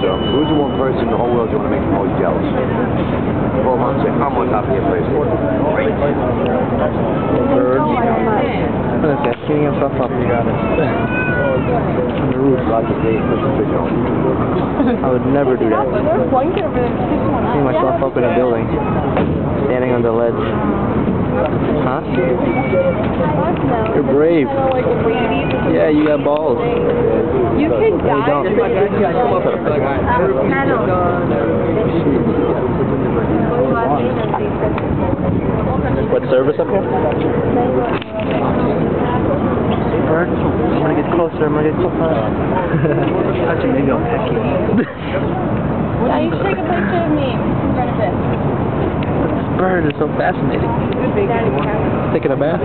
So, who's the one person in the whole world you want to make the most jealous? Well, I'm happy your place. Great. Bird. What is that? Cleaning himself up. You got it. On the roof. I would never do that. Clean myself up in a building. Standing on the ledge. Huh? You're brave. Yeah, you got balls. You can die. Don't. What service up here? Bird, I'm gonna get closer. I'm gonna get closer. Actually, maybe I'll peck you. Yeah, you should take a picture of me in front of this. This bird is so fascinating. Taking a bath.